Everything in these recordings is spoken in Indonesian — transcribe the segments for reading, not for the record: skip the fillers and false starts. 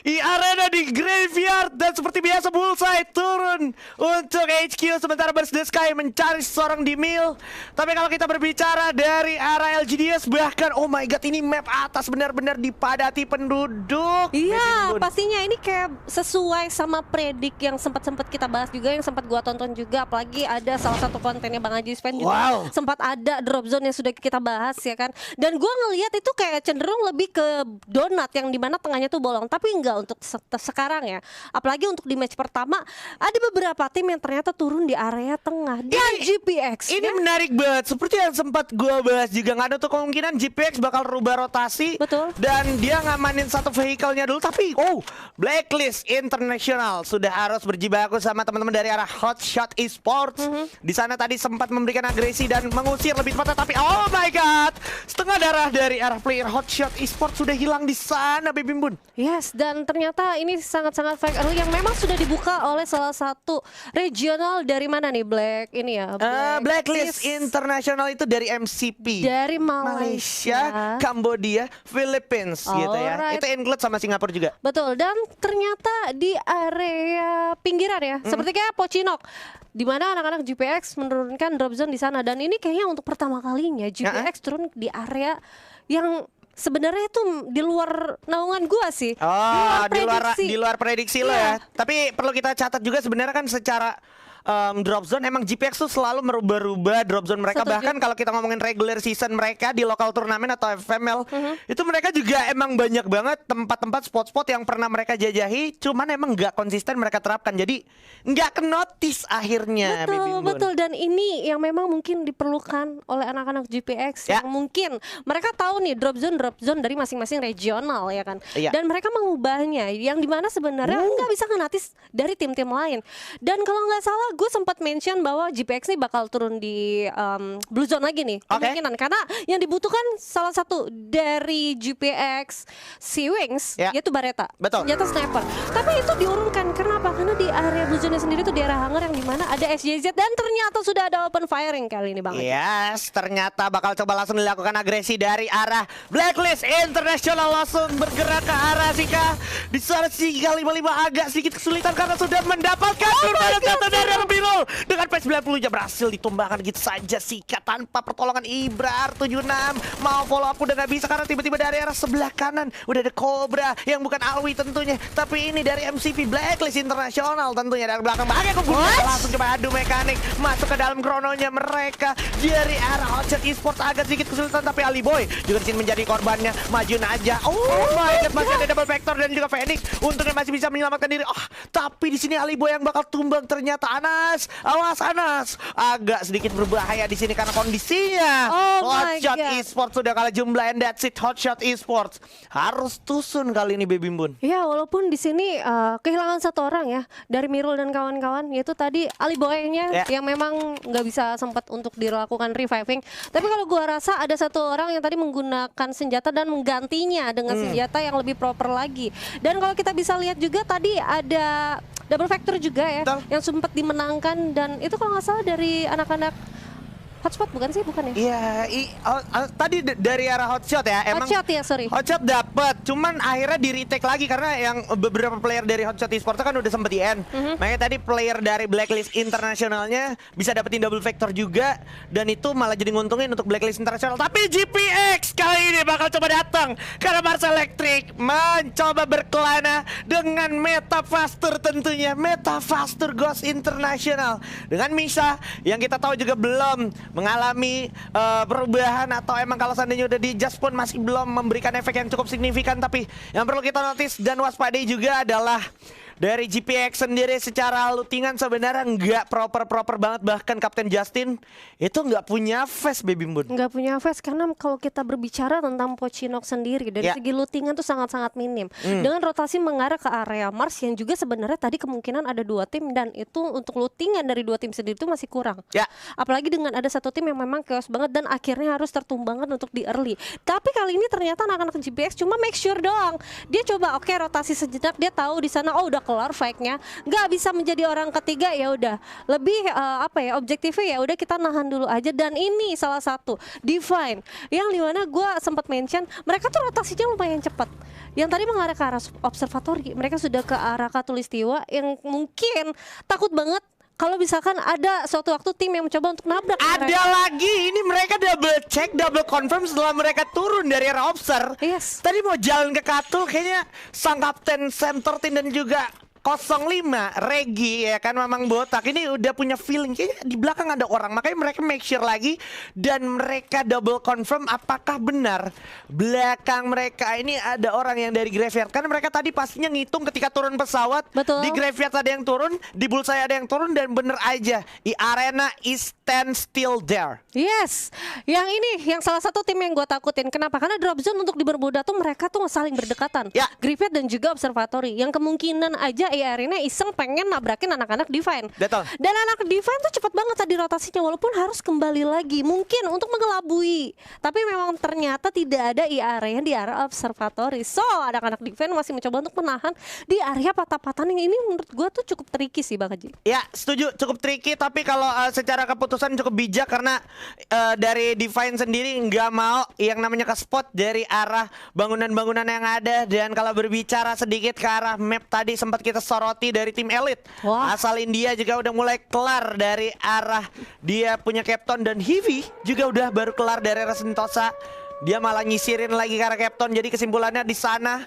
Arena di Graveyard. Dan seperti biasa Bullseye turun untuk HQ, sementara Burst the Sky mencari seorang di Mil. Tapi kalau kita berbicara dari arah LGDS, bahkan oh my god, ini map atas benar-benar dipadati penduduk. Iya, pastinya ini kayak sesuai sama predik yang sempat kita bahas juga, yang sempat gua tonton juga. Apalagi ada salah satu kontennya Bang Ajis Fan juga sempat ada drop zone yang sudah kita bahas ya kan. Dan gua ngelihat itu kayak cenderung lebih ke donat yang dimana tengahnya tuh bolong. Tapi enggak untuk sekarang ya. Apalagi untuk di match pertama ada beberapa tim yang ternyata turun di area tengah. Dan GPX ini menarik banget. Seperti yang sempat gua bahas juga, nggak ada tuh kemungkinan GPX bakal rubah rotasi. Betul. Dan dia ngamanin satu vehicle-nya dulu. Tapi Blacklist International sudah harus berjibaku sama teman-teman dari arah Hotshot Esports. Di sana tadi sempat memberikan agresi dan mengusir lebih tepat, tapi oh my god, setengah darah dari arah player Hotshot Esports sudah hilang di sana, Baby Bun. Yes, dan ternyata ini sangat-sangat fake early yang memang sudah dibuka oleh salah satu regional dari mana nih Blacklist International itu dari MCP. Dari Malaysia, Cambodia, Philippines gitu ya. Itu include sama Singapura juga. Betul, dan ternyata di area pinggiran ya, seperti kayak Pocinok, di mana anak-anak GPX menurunkan drop zone di sana. Dan ini kayaknya untuk pertama kalinya GPX turun di area yang sebenarnya itu di luar naungan gua sih. Di luar prediksi lo ya. Tapi perlu kita catat juga sebenarnya kan secara drop zone emang GPX tuh selalu merubah-rubah drop zone mereka. Bahkan kalau kita ngomongin regular season mereka di lokal turnamen atau FML, itu mereka juga emang banyak banget tempat-tempat spot-spot yang pernah mereka jajahi, cuman emang nggak konsisten mereka terapkan, jadi nggak kenotis akhirnya. Betul. Dan ini yang memang mungkin diperlukan oleh anak-anak GPX yang mungkin mereka tahu nih drop zone dari masing-masing regional ya kan. Dan mereka mengubahnya yang dimana sebenarnya nggak bisa kenotis dari tim-tim lain. Dan kalau nggak salah gue sempat mention bahwa GPX nih bakal turun di Blue Zone lagi nih kemungkinan, karena yang dibutuhkan salah satu dari GPX Sea-Wings yaitu Baretta, senjata sniper. Tapi itu diurunkan, kenapa? Karena di area Blue Zone sendiri tuh daerah hangar yang dimana ada SJZ dan ternyata sudah ada open firing kali ini Bang. Yes, ternyata bakal coba langsung dilakukan agresi dari arah Blacklist International, langsung bergerak ke arah Sika. Di sana Sika 55 agak sedikit kesulitan karena sudah mendapatkan dari Biro dengan P90 berhasil ditumbangkan gitu saja Sika tanpa pertolongan Ibrar 76. Mau follow up udah gak bisa karena tiba-tiba dari arah sebelah kanan udah ada Cobra yang bukan Alwi tentunya, tapi ini dari MCP Blacklist International tentunya dari belakang langsung coba adu mekanik masuk ke dalam krononya mereka dari arah Hotshot Esports. Agak sedikit kesulitan tapi Ali Boy juga disini menjadi korbannya, maju aja. Oh my god, masih ada double vector dan juga Phoenix untungnya masih bisa menyelamatkan diri. Tapi di sini Ali Boy yang bakal tumbang ternyata. Awas Anas, agak sedikit berbahaya di sini karena kondisinya. Hotshot Esports sudah kalah jumlah, and that's it. Hotshot Esports harus tusun kali ini, Baby Bun. Ya, walaupun di sini kehilangan satu orang ya dari Mirul dan kawan-kawan, yaitu tadi Ali Boy-nya yang memang nggak bisa sempat untuk dilakukan reviving. Tapi kalau gua rasa ada satu orang yang tadi menggunakan senjata dan menggantinya dengan senjata yang lebih proper lagi. Dan kalau kita bisa lihat juga tadi ada double factor juga ya, yang sempat dimenangkan, dan itu kalau nggak salah dari anak-anak Hotspot bukan sih? Bukan Iya, ya? tadi dari arah Hotshot ya. Emang Hotshot ya, sorry. Hotshot dapat, cuman akhirnya di retake lagi karena yang beberapa player dari Hotshot Esports kan udah sempet di end. Makanya tadi player dari Blacklist Internationalnya bisa dapetin double vector juga, dan itu malah jadi nguntungin untuk Blacklist International. Tapi GPX kali ini bakal coba datang karena Mars Electric mencoba berkelana dengan Metafaster tentunya. Metafaster Ghost International dengan Misa yang kita tahu juga belum mengalami perubahan, atau emang kalau seandainya udah di adjust pun masih belum memberikan efek yang cukup signifikan. Tapi yang perlu kita notice dan waspadai juga adalah dari GPX sendiri secara lootingan sebenarnya nggak proper banget. Bahkan Kapten Justin itu nggak punya face, Baby Bun. Nggak punya face karena kalau kita berbicara tentang Pocinok sendiri dari segi lootingan tuh sangat-sangat minim. Dengan rotasi mengarah ke area Mars yang juga sebenarnya tadi kemungkinan ada dua tim, dan itu untuk lootingan dari dua tim sendiri itu masih kurang. Apalagi dengan ada satu tim yang memang chaos banget dan akhirnya harus tertumbangkan untuk di early. Tapi kali ini ternyata anak-anak GPX cuma make sure doang. Dia coba rotasi sejenak, dia tahu di sana udah kelar fight-nya, nggak bisa menjadi orang ketiga, ya udah lebih objektifnya ya udah kita nahan dulu aja. Dan ini salah satu Divine yang dimana gue sempat mention mereka tuh rotasinya lumayan cepat. Yang tadi mengarah ke arah observatory, mereka sudah ke arah Katulistiwa yang mungkin takut banget kalau misalkan ada suatu waktu tim yang mencoba untuk nabrak ada mereka. Lagi ini mereka double check, double confirm setelah mereka turun dari area obser. Yes. Tadi mau jalan ke Katul, kayaknya sang kapten Sam 13 dan juga 05 Regi ya kan memang botak ini udah punya feeling kayaknya di belakang ada orang, makanya mereka make sure lagi dan mereka double confirm apakah benar belakang mereka ini ada orang yang dari graveyard. Karena mereka tadi pastinya ngitung ketika turun pesawat. Betul. Di graveyard ada yang turun, di bullseye ada yang turun, dan bener aja di arena is stand still there. Yes, yang ini yang salah satu tim yang gue takutin. Kenapa? Karena drop zone untuk di Bermuda tuh mereka tuh saling berdekatan ya. Graveyard dan juga observatory yang kemungkinan aja Arena iseng pengen nabrakin anak-anak Divine. Betul. Dan anak Divine tuh cepat banget tadi rotasinya, walaupun harus kembali lagi mungkin untuk mengelabui. Tapi memang ternyata tidak ada area di arah observatory. So anak-anak Divine masih mencoba untuk menahan di area patah-patahan yang ini menurut gue tuh cukup tricky sih Bang Haji. Ya setuju, cukup tricky. Tapi kalau secara keputusan cukup bijak karena dari Divine sendiri nggak mau yang namanya ke spot dari arah bangunan-bangunan yang ada. Dan kalau berbicara sedikit ke arah map tadi sempat kita soroti dari tim elit. Wah. Asal India juga udah mulai kelar dari arah dia punya Captain, dan Hivi juga udah baru kelar dari arah Sentosa. Dia malah nyisirin lagi ke arah Captain. Jadi kesimpulannya di sana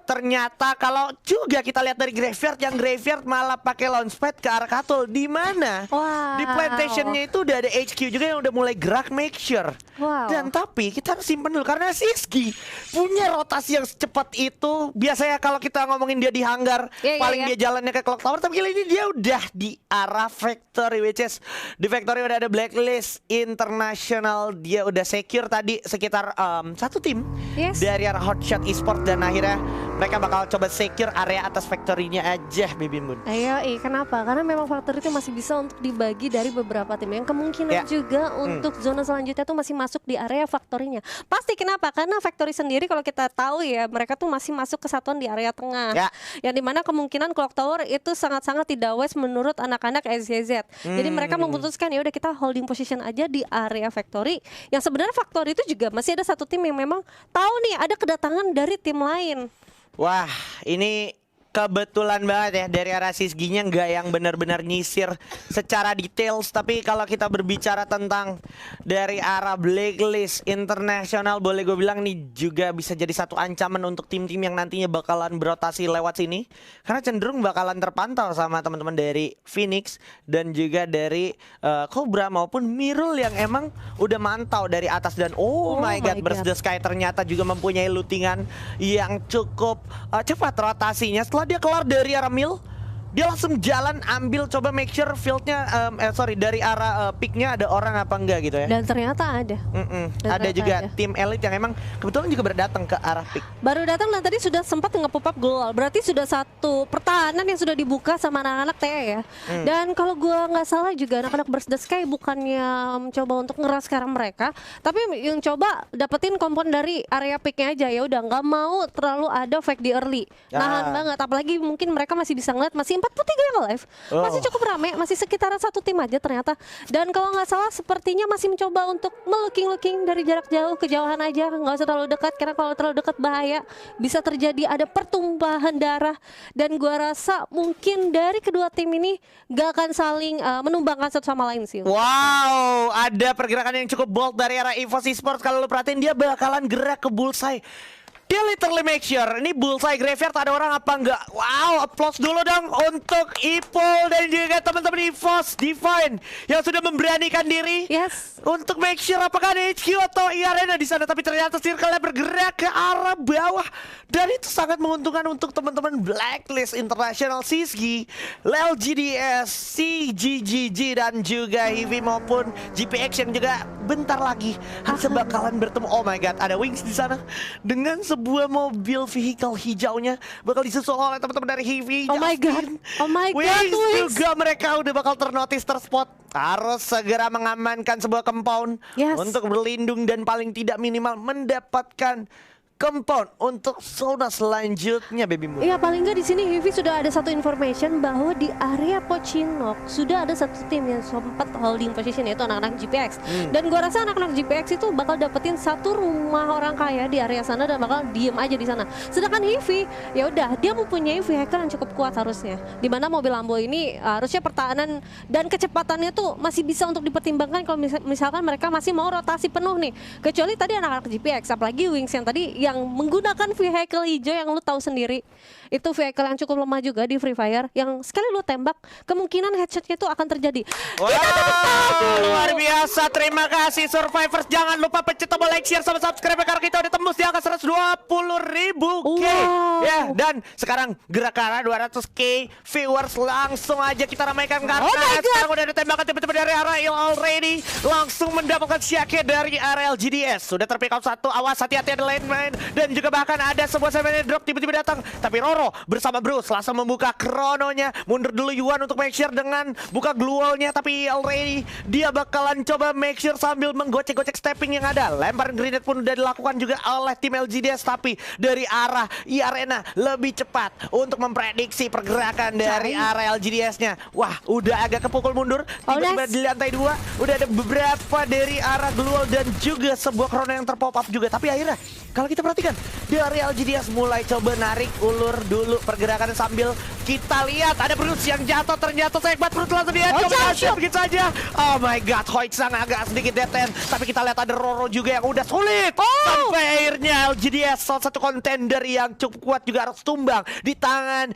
ternyata kalau juga kita lihat dari graveyard, yang graveyard malah pakai launchpad ke arah Katul, di mana di plantationnya itu udah ada HQ juga yang udah mulai gerak make sure. Dan tapi kita harus simpen dulu karena Siski punya rotasi yang secepat itu. Biasanya kalau kita ngomongin dia di hanggar paling dia jalannya ke clock tower, tapi kali ini dia udah di arah factory, which is di factory udah ada Blacklist International. Dia udah secure tadi sekitar satu tim dari arah Hotshot Esports, dan akhirnya mereka bakal coba secure area atas factory-nya aja, Baby Moon. Ayo, kenapa? Karena memang factory itu masih bisa untuk dibagi dari beberapa tim yang kemungkinan juga untuk zona selanjutnya tuh masih masuk di area factory-nya. Pasti kenapa? Karena factory sendiri kalau kita tahu ya, mereka tuh masih masuk kesatuan di area tengah. Yang dimana kemungkinan clock tower itu sangat-sangat tidak wise menurut anak-anak SZZ. Jadi mereka memutuskan ya udah kita holding position aja di area factory. Yang sebenarnya factory itu juga masih ada satu tim yang memang tahu nih ada kedatangan dari tim lain. Wah, ini kebetulan banget ya dari arah Sisginya nggak yang benar-benar nyisir secara details. Tapi kalau kita berbicara tentang dari arah Blacklist International, boleh gue bilang nih juga bisa jadi satu ancaman untuk tim-tim yang nantinya bakalan berotasi lewat sini, karena cenderung bakalan terpantau sama teman-teman dari Phoenix dan juga dari Cobra maupun Mirul yang emang udah mantau dari atas. Dan oh my god, Burst the Sky ternyata juga mempunyai lootingan yang cukup cepat rotasinya. Setelah dia kelar dari arah mil, dia langsung jalan ambil coba make sure fieldnya dari arah picknya ada orang apa enggak gitu ya. Dan ternyata ada. Ada juga tim elit yang emang kebetulan juga berdatang ke arah pick. Baru datang dan tadi sudah sempat nge-pop up goal. Berarti sudah satu pertahanan yang sudah dibuka sama anak-anak TE ya. Dan kalau gua nggak salah juga anak-anak Burst the Sky bukannya mencoba untuk ngeras sekarang mereka, tapi yang coba dapetin kompon dari area picknya aja. Ya udah nggak mau terlalu ada fake di early. Nahan banget. Apalagi mungkin mereka masih bisa ngeliat masih 43 yang live, masih cukup rame, masih sekitaran satu tim aja ternyata. Dan kalau nggak salah sepertinya masih mencoba untuk melooking dari jarak jauh, kejauhan aja, nggak usah terlalu dekat karena kalau terlalu dekat bahaya, bisa terjadi ada pertumpahan darah. Dan gua rasa mungkin dari kedua tim ini nggak akan saling menumbangkan satu sama lain sih. Wow, ada pergerakan yang cukup bold dari arah EVOS Esports. Kalau lu perhatiin dia bakalan gerak ke bullseye. Dia literally make sure ini bullseye graveyard ada orang apa enggak. Wow, applause dulu dong untuk Ipol dan juga teman-teman EVOS Divine yang sudah memberanikan diri untuk make sure apakah ada HQ atau Arena di sana. Tapi ternyata circle-nya bergerak ke arah bawah dan itu sangat menguntungkan untuk teman-teman Blacklist International, Sisgi, Lel GDS, CGGG dan juga Hivi maupun GPX yang juga bentar lagi harus bakalan bertemu. Oh my god, ada Wings di sana dengan sebuah mobil vehicle hijaunya bakal disusul oleh teman-teman dari Hivi. Oh my god, Wings juga mereka udah bakal ternotis, terspot. Harus segera mengamankan sebuah compound untuk berlindung dan paling tidak minimal mendapatkan compound untuk zona selanjutnya, Baby Moon. Iya, paling nggak di sini Heavy sudah ada satu information bahwa di area Pochinok sudah ada satu tim yang sempat holding position, yaitu anak-anak GPX. Dan gua rasa anak-anak GPX itu bakal dapetin satu rumah orang kaya di area sana dan bakal diem aja di sana. Sedangkan Heavy, ya udah dia mempunyai vehicle yang cukup kuat harusnya. Dimana mobil Lambo ini harusnya pertahanan dan kecepatannya tuh masih bisa untuk dipertimbangkan kalau misalkan mereka masih mau rotasi penuh nih. Kecuali tadi anak-anak GPX, apalagi Wings yang tadi yang menggunakan vehicle hijau yang lu tahu sendiri. Itu vehicle yang cukup lemah juga di Free Fire, yang sekali lu tembak kemungkinan headshotnya itu akan terjadi. Wow, luar biasa. Terima kasih Survivors. Jangan lupa pencet tombol like, share, sama subscribe karena kita udah tembus di angka 120.000 K. Ya, dan sekarang gerak ke arah 200K viewers. Langsung aja kita ramaikan karena sekarang udah ada tembakan tiba-tiba dari arah already. Langsung mendapatkan Syake dari area LGDS. Sudah terpick out satu. Awas, hati-hati ada landmine. Dan juga bahkan ada sebuah seven drop tiba-tiba datang. Tapi Roro bersama Bruce langsung membuka krononya. Mundur dulu Yuan untuk make sure dengan buka gluolnya. Tapi already dia bakalan coba make sure sambil menggocek-gocek stepping yang ada. Lempar grenade pun udah dilakukan juga oleh tim LGDS. Tapi dari arah Arena lebih cepat untuk memprediksi pergerakan dari area LGDS-nya. Wah, udah agak kepukul mundur. Tiba-tiba di lantai 2 udah ada beberapa dari arah gluol dan juga sebuah krono yang terpop up juga. Tapi akhirnya kalau kita perhatikan dari LGDS mulai coba narik ulur dulu pergerakan sambil kita lihat ada Bruce yang jatuh. Ternyata Sekbat Bruce langsung dia coba begitu saja. Oh my god, Hoitsang agak sedikit deten. Tapi kita lihat ada Roro juga yang udah sulit. Sampai akhirnya LGDS salah satu kontender yang cukup kuat juga harus tumbang di tangan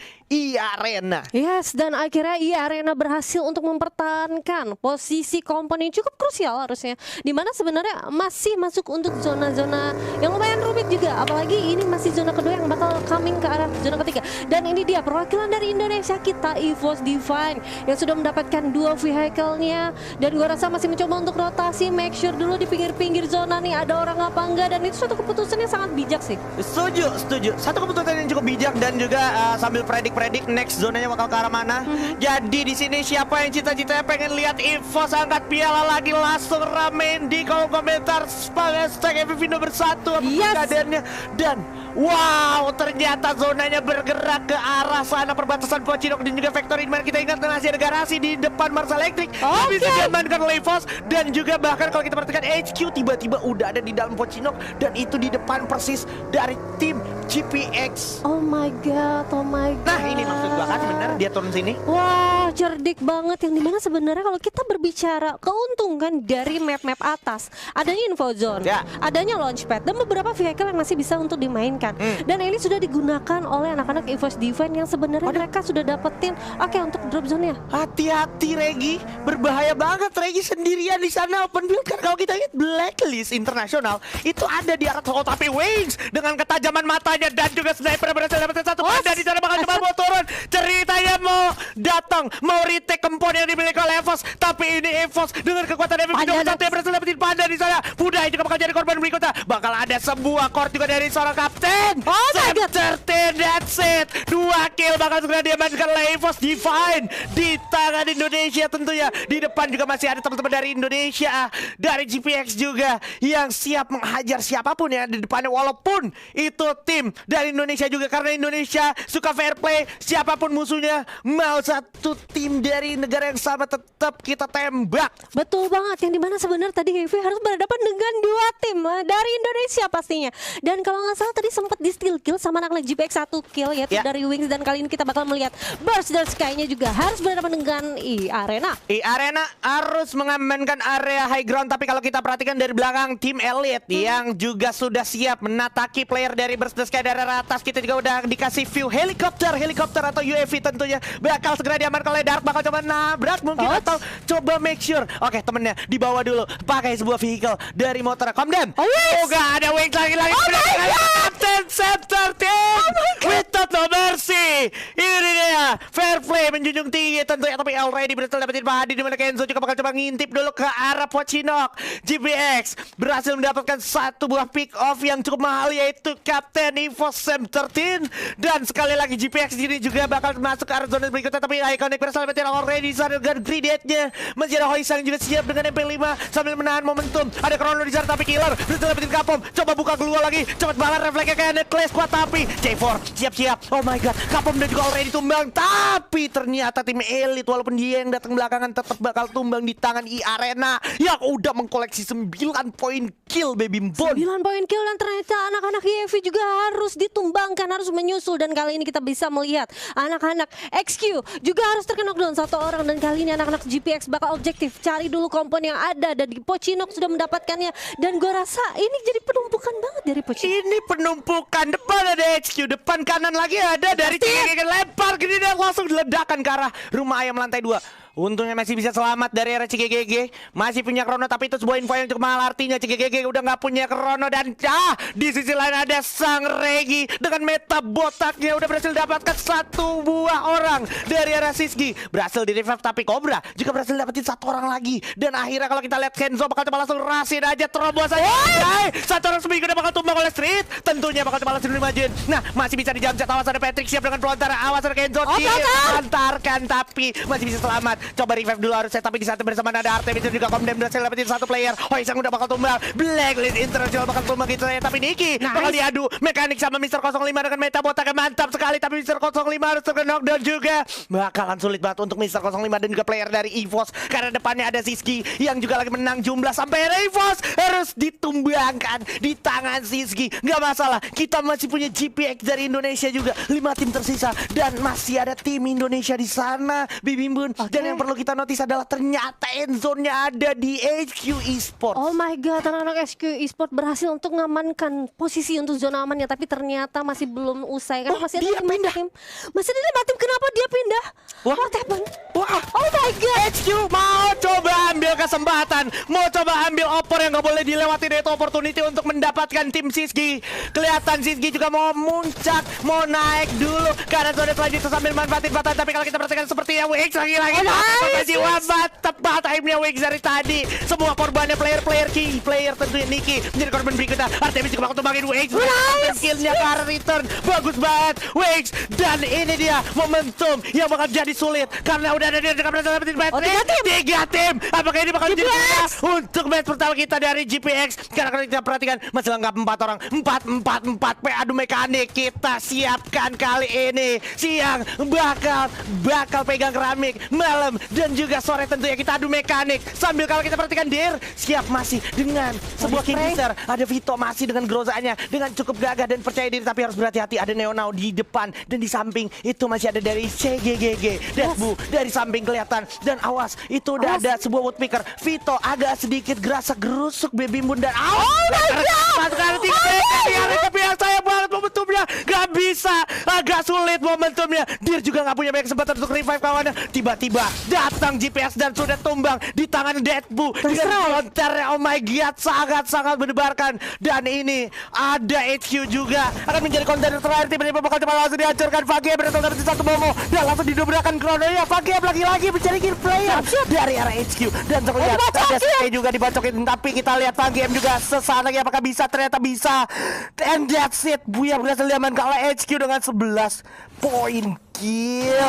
Arena. Yes, dan akhirnya Arena berhasil untuk mempertahankan posisi komponen cukup krusial harusnya, dimana sebenarnya masih masuk untuk zona-zona yang lumayan rumit juga, apalagi ini masih zona kedua yang bakal coming ke arah zona ketiga. Dan ini dia perwakilan dari Indonesia kita, EVOS Divine, yang sudah mendapatkan dua vehicle-nya. Dan gua rasa masih mencoba untuk rotasi, make sure dulu di pinggir-pinggir zona nih ada orang apa enggak, dan itu suatu keputusan yang sangat bijak sih. Setuju. Satu keputusan yang cukup bijak dan juga sambil predik next zonanya bakal ke arah mana. Jadi di sini siapa yang cita-citanya pengen lihat EVOS angkat piala lagi, langsung ramein di kolom komentar hashtag Vindo bersatu keadaannya. Dan wow, ternyata zonanya bergerak ke arah sana perbatasan Pochinok dan juga Factory, dimana kita ingat masih ada garasi di depan Marsa Electric. Bisa diamankan oleh EVOS. Dan juga bahkan kalau kita perhatikan HQ tiba-tiba udah ada di dalam Pochinok, dan itu di depan persis dari tim GPX. Oh my god. Nah, ini maksud gua kan bener dia turun sini. Wah, cerdik banget, yang dimana sebenarnya kalau kita berbicara keuntungan dari map-map atas, adanya info zone, adanya launchpad, dan beberapa vehicle yang masih bisa untuk dimainkan. Dan ini sudah digunakan oleh anak-anak EVOS Divine yang sebenarnya mereka sudah dapetin untuk drop zone-nya. Hati-hati Regi, berbahaya banget Regi sendirian di sana open build. Kan kalau kita lihat Blacklist Internasional itu ada di arah tapi Wings dengan ketajaman matanya dan juga sniper berhasil dapetin satu panda di sana, bakal coba mau turun. Ceritanya mau datang, mau retake komponen yang dimiliki oleh EVOS, tapi ini EVOS dengan kekuatan MVP satu yang berhasil dapetin panda di sana. Budai juga bakal jadi korban berikutnya. Bakal ada sebuah core juga dari seorang kapten. That's it. 2 kill bakal segera diamankan oleh EVOS Divine di tangan Indonesia tentunya. Di depan juga masih ada teman-teman dari Indonesia, dari GPX juga yang siap menghajar siapapun yang ada di depannya, walaupun itu tim dari Indonesia juga, karena Indonesia suka fair play. Siapapun musuhnya, mau satu tim dari negara yang sama tetap kita tembak. Betul banget, yang dimana sebenarnya tadi Heavy harus berhadapan dengan 2 tim dari Indonesia pastinya. Dan kalau nggak salah tadi sempat di steal kill sama anak GPX 1 kill yaitu dari Wings. Dan kali ini kita bakal melihat Burst dan Sky-nya juga harus berhadapan dengan Arena. Arena harus mengamankan area high ground, tapi kalau kita perhatikan dari belakang tim Elite yang juga sudah siap menataki player dari Burst dan Sky dari arah atas, kita juga udah dikasih view helikopter atau UAV tentunya bakal segera diamankan oleh Dark, bakal coba nabrak mungkin atau coba make sure temennya dibawa dulu pakai sebuah vehicle dari motor. Komdem, gak ada Wings lagi. Captain Center Team without no mercy. Ini Ini dia, fair play menjunjung tinggi tentunya, tapi already berhasil dapetin Pak Hadi, di mana Kenzo juga bakal coba ngintip dulu ke arah Pochinok. GPX berhasil mendapatkan satu buah pick off yang cukup mahal, yaitu Kapten Evo Sam 13. Dan sekali lagi GPX ini juga bakal masuk ke arah zona berikutnya, tapi Iconic berhasil dapetin already dengan grenade-nya. Masih ada Hoisang juga siap dengan MP5 sambil menahan momentum. Ada Chrono di sana, tapi Killer berhasil dapetin Kapom. Coba buka keluar lagi, cepat banget refleksnya kayak Necklace kuat, tapi J4 siap-siap. Oh my god, Kapom dan juga already tumbang, tapi ternyata tim elit walaupun dia yang datang belakangan tetap bakal tumbang di tangan Arena yang udah mengkoleksi 9 poin kill, baby Bon. 9 poin kill, dan ternyata anak-anak YV juga harus ditumbangkan, harus menyusul. Dan kali ini kita bisa melihat anak-anak XQ juga harus terkena knockdown satu orang. Dan kali ini anak-anak GPX bakal objektif cari dulu kompon yang ada, dan di Pochinok sudah mendapatkannya. Dan gue rasa ini jadi penumpukan banget dari Pochinok. Ini penumpukan, depan ada XQ, depan kanan lagi ada dari CGG, lempar gini dan langsung ledakan ke arah rumah ayam lantai 2. Untungnya masih bisa selamat dari arah CGG. Masih punya Chrono, tapi itu sebuah info yang cukup mahal. Artinya CGG udah nggak punya Chrono. Dan di sisi lain ada Sang Regi dengan meta botaknya udah berhasil dapatkan satu buah orang dari arah Siski. Berhasil di revive, tapi Cobra juga berhasil dapetin satu orang lagi. Dan akhirnya kalau kita lihat Kenzo bakal coba langsung rasin aja, terobos aja. Satu orang seminggu udah bakal tumbang oleh Street. Tentunya bakal coba langsung dimajin. Nah, masih bisa dijamcat. Awas ada Patrick siap dengan pelontaran. Awas ada Kenzo diantarkan, tapi masih bisa selamat. Coba revive dulu harusnya, tapi di saat bersama ada Artemis dan juga Komdem berhasil dapetin satu player. Hoisang udah bakal tumbang, Blacklist International bakal tumbang gitu ya. Tapi Niki bakal diadu mekanik sama Mr. 05 dengan meta botaknya mantap sekali. Tapi Mr. 05 harus terkena knockdown juga. Bakalan sulit banget untuk Mr. 05 dan juga player dari EVOS, karena depannya ada Siski yang juga lagi menang jumlah, sampai EVOS harus ditumbangkan di tangan Siski. Gak masalah, kita masih punya GPX dari Indonesia juga, 5 tim tersisa, dan masih ada tim Indonesia di sana, Bibimbun. Dan yang perlu kita notice adalah ternyata endzone-nya ada di HQ Esports. Oh my god, anak-anak HQ Esports berhasil untuk mengamankan posisi untuk zona amannya, tapi ternyata masih belum usai karena masih ada 5 tim. Masih ada 5 tim, kenapa dia pindah? What happened? Wah, oh my god. HQ mau coba ambil kesempatan, mau coba ambil opor yang gak boleh dilewati, itu opportunity untuk mendapatkan tim Siski. Kelihatan Siski juga mau muncak, mau naik dulu karena zona selanjutnya sambil manfaatin batan. Tapi kalau kita perhatikan sepertinya Wix lagi-lagi jiwa tepat aimnya Wix dari tadi. Semua korbannya player key player, tentunya Niki menjadi korban berikutnya. Artemis juga bakal tumbangin Wix. Skillnya ke arah return, bagus banget Wix. Dan ini dia momentum yang bakal jadi sulit karena udah ada dia dengan berhasil dapetin match. 3 tim. Apakah ini bakal jadi untuk match pertama kita dari GPX? Karena kalau kita perhatikan masih lengkap 4 orang, 4 adu mekanik kita siapkan kali ini. Siang bakal pegang keramik, malam dan juga sore tentunya kita adu mekanik. Sambil kalau kita perhatikan Dir siap masih dengan sebuah Kingfisher. Ada Vito masih dengan grozanya dengan cukup gagah dan percaya diri, tapi harus berhati-hati. Ada Neonau di depan dan di samping itu masih ada dari CGGG. Deathbu dari samping kelihatan, dan awas itu udah ada sebuah woodpecker. Vito agak sedikit gerasa gerusuk baby Moon dan tapi yang saya banget momentumnya gak bisa, agak sulit momentumnya. Dir juga gak punya banyak kesempatan untuk revive kawannya. Tiba-tiba datang GPS dan sudah tumbang di tangan Deathbu dengan lontarnya. Oh my god, sangat-sangat mendebarkan. Dan ini ada HQ juga akan menjadi konten terakhir. Tiba-tiba bakal coba langsung dihancurkan. Fageb berhasil dari satu Momo dan langsung didobrakan Chrono-nya. Fageb lagi-lagi mencari kill player dari arah HQ, dan terlihat ada Stay juga dibocokin. Tapi kita lihat Fageb juga sesana lagi, apakah bisa? Ternyata bisa. And that's it, Buya berhasil diamankan oleh HQ dengan 11 poin kill.